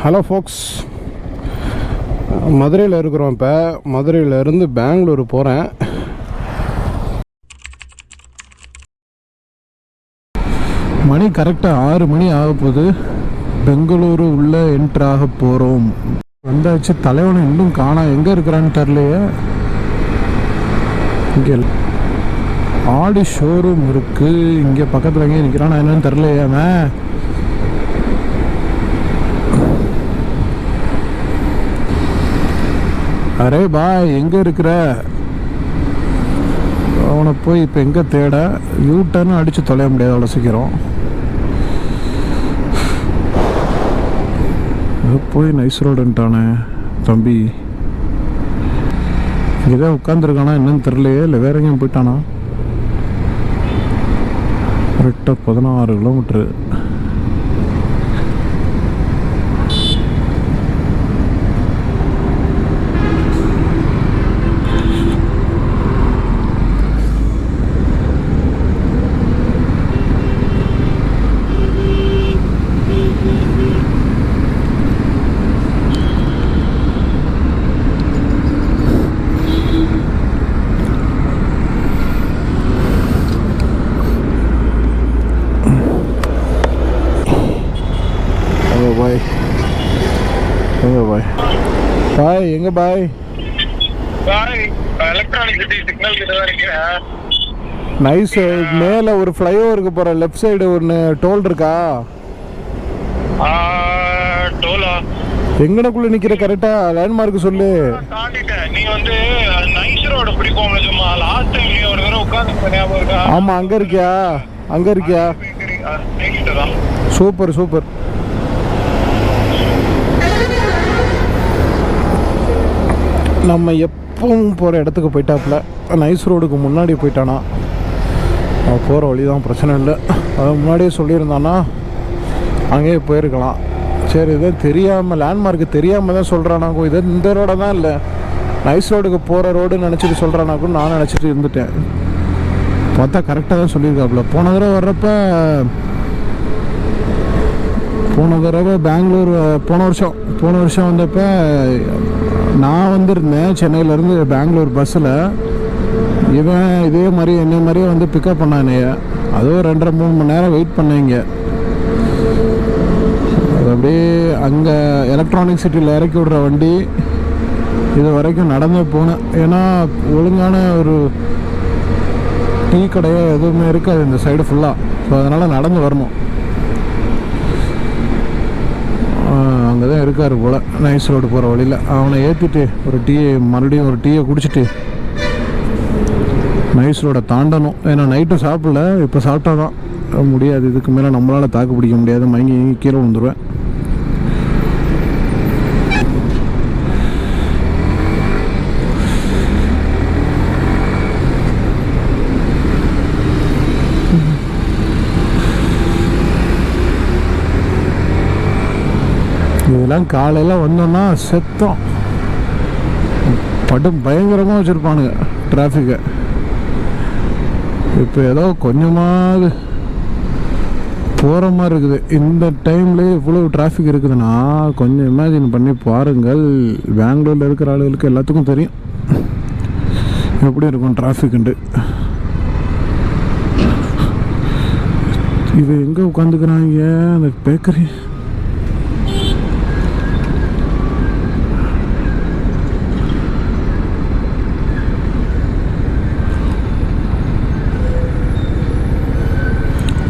Hello ஃபோக்ஸ், மதுரையில் இருக்கிறோம். இப்போ மதுரையிலேருந்து பெங்களூரு போகிறேன். மணி கரெக்டாக 6 மணி ஆக போகுது. பெங்களூரு உள்ளே என்ட்ராக போகிறோம். வந்தாச்சு. தலைவனை இன்னும் காணா, எங்கே இருக்கிறான்னு தெரிலையே. இங்கே ஆடி ஷோரூம் இருக்குது. இங்கே பக்கத்தில் எங்கேயும் நிற்கிறான், என்னன்னு தெரிலையே. அவன் அரே பாய், எங்கே இருக்கிற? அவனை போய் இப்போ எங்கே தேட? யூட்டர்னு அடித்து தொலைய முடியாது அவ்வளோ சீக்கிரம். போய் நைஸ் ரோடுன்ட்டானே தம்பி. இங்கே தான் உட்காந்துருக்கானா என்னன்னு தெரியலையே, இல்லை வேற எங்கேயும் போயிட்டானா? கரெக்டாக 16 கிலோமீட்ரு. பாய் எங்க பாய்? எலக்ட்ரானிக் சிட்டி சிக்னல் கிட்ட தான் இருக்கேன். நைஸ். மேல ஒரு ஃப்ளைஓவருக்கு போற லெஃப்ட் சைடு ஒன்னு டோல் இருக்கா? டோலா எங்கனக்குள்ள நிக்கிற? கரெக்டா லேண்ட்மார்க் சொல்லு. தாண்டிட்டேன். நீ வந்து நைஸ் ரோடு பிடிக்கும் சும்மா. லாஸ்ட் டைம் நீ ஒரு தடவை உட்கார்ந்து ஞாபகம் இருக்கா? ஆமா, அங்க இருக்கியா? அங்க இருக்கியா? Super super. நம்ம எப்பவும் போகிற இடத்துக்கு போயிட்டாப்புல. நைஸ் ரோடுக்கு முன்னாடி போயிட்டானா. அவன் போகிற வழி தான், பிரச்சனை இல்லை. அதை முன்னாடியே சொல்லியிருந்தானா அங்கேயே போயிருக்கலாம். சரி, இதை தெரியாமல், லேண்ட்மார்க்கு தெரியாமல் தான் சொல்கிறானாக்கும். இது இந்த ரோடை தான் இல்லை, நைஸ் ரோடுக்கு போகிற ரோடுன்னு நினச்சிட்டு சொல்கிறானாக்கும். நான் நினச்சிட்டு இருந்துட்டேன். பார்த்தா கரெக்டாக தான் சொல்லியிருக்காப்புல. போன தடவை பெங்களூர் போன வருஷம் வந்தப்போ நான் வந்திருந்தேன் சென்னையிலேருந்து பெங்களூர் பஸ்ஸில். இவன் இதே மாதிரி என்னை மாதிரியே வந்து பிக்கப் பண்ணானே. அதுவும் 2.5-3 மணி நேரம் வெயிட் பண்ணீங்க. அது அப்படியே அங்கே எலக்ட்ரானிக் சிட்டியில் இறக்கி விட்ற வண்டி இது வரைக்கும் நடந்தே போனேன். ஏன்னா ஒழுங்கான ஒரு டீ கடையோ எதுவுமே இருக்காது இந்த சைடு ஃபுல்லாக. ஸோ அதனால் நடந்து வரணும். அங்கே தான் இருக்கார் போல், நைஸ் ரோடு போகிற வழியில். அவனை ஏற்றிட்டு மறுபடியும் ஒரு டீயை குடிச்சிட்டு நைஸ் ரோடை தாண்டணும். ஏன்னா நைட்டும் சாப்பிடல, இப்போ சாப்பிட்டா தான் முடியாது. இதுக்கு மேலே நம்மளால் தாக்கு பிடிக்க முடியாது. மயங்கி கீழே விழுந்துருவேன். இதெல்லாம் காலையில் வந்தோன்னா செத்தோம். படும் பயங்கரமாக வச்சுருப்பானுங்க டிராஃபிக்கை. இப்போ ஏதோ கொஞ்சமாவது போகிற மாதிரி இருக்குது. இந்த டைம்லேயே இவ்வளோ டிராஃபிக் இருக்குதுன்னா கொஞ்சம் இமேஜின் பண்ணி பாருங்கள். பெங்களூரில் இருக்கிற ஆளுகளுக்கு எல்லாத்துக்கும் தெரியும் எப்படி இருக்கும் டிராஃபிக்குண்டு. இது எங்கே உட்காந்துக்கிறாங்க அந்த பேக்கரி?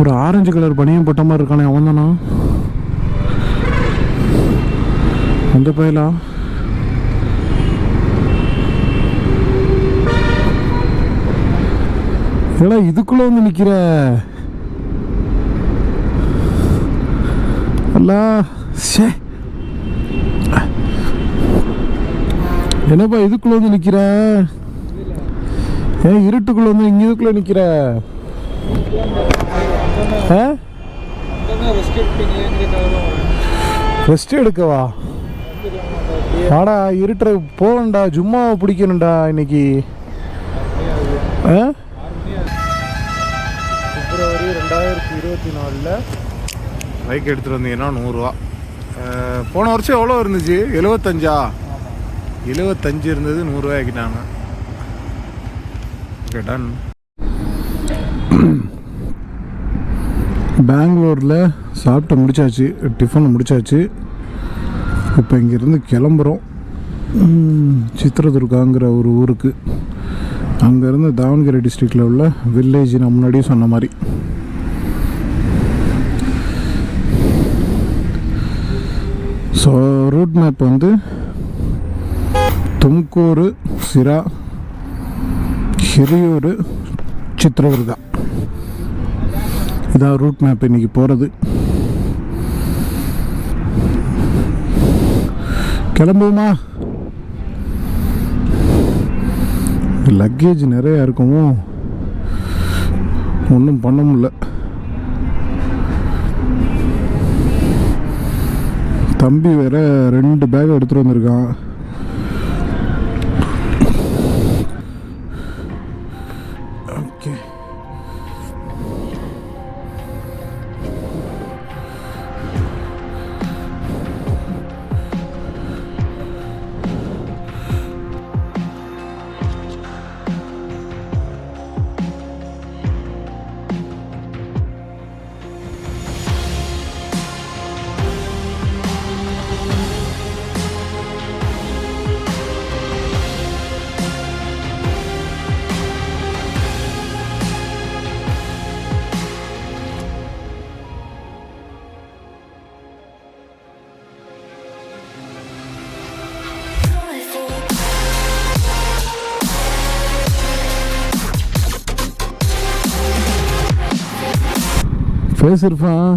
ஒரு ஆரஞ்சு கலர் பனியம் போட்ட மாதிரி இருக்கானே, அவன் தானா? அந்த பையலா? ஏடா இதுக்குள்ள வந்து நிக்கிற? அல்லா சே, என்னப்பா இதுக்குள்ள வந்து நிக்கிற? ஏன் இருட்டுக்குள்ள வந்து இங்க இதுக்குள்ள நிக்கிற? ரெஸ்ட் எடுக்கவா? வாடா, இருட்டுற போகண்டா, ஜும்மாவை பிடிக்கணும்டா இன்னைக்கு. பிப்ரவரி 2024 பைக் எடுத்துகிட்டு வந்தீங்கன்னா 100 ரூபா. போன வருஷம் எவ்வளோ இருந்துச்சு? 75 இருந்தது, 100 ஆக்கிட்டாங்க. Okay, done. பெங்களூரில் சாப்பிட்டு முடிச்சாச்சு, டிஃபன் முடிச்சாச்சு. இப்போ இங்கேருந்து கிளம்புறோம் சித்திரதுர்காங்கிற ஒரு ஊருக்கு. அங்கேருந்து தாவணகிரி டிஸ்ட்ரிக்டில் உள்ள வில்லேஜ் நான் முன்னாடியே சொன்ன மாதிரி. ஸோ ரூட் மேப் வந்து ತುಮಕೂರು, ಸಿರಾ, ಹಿರಿಯೂರು, ಚಿತ್ರದುರ್ಗ. இதான் ரூட் மேப் இன்றைக்கி போகிறது. கிளம்புவோமா? லக்கேஜ் நிறையா இருக்குமோ, ஒன்றும் பண்ண முடியல. தம்பி வேற 2 பேக் எடுத்துகிட்டு வந்திருக்கான். ஓகே, ஃபேஸ் இருப்பான்.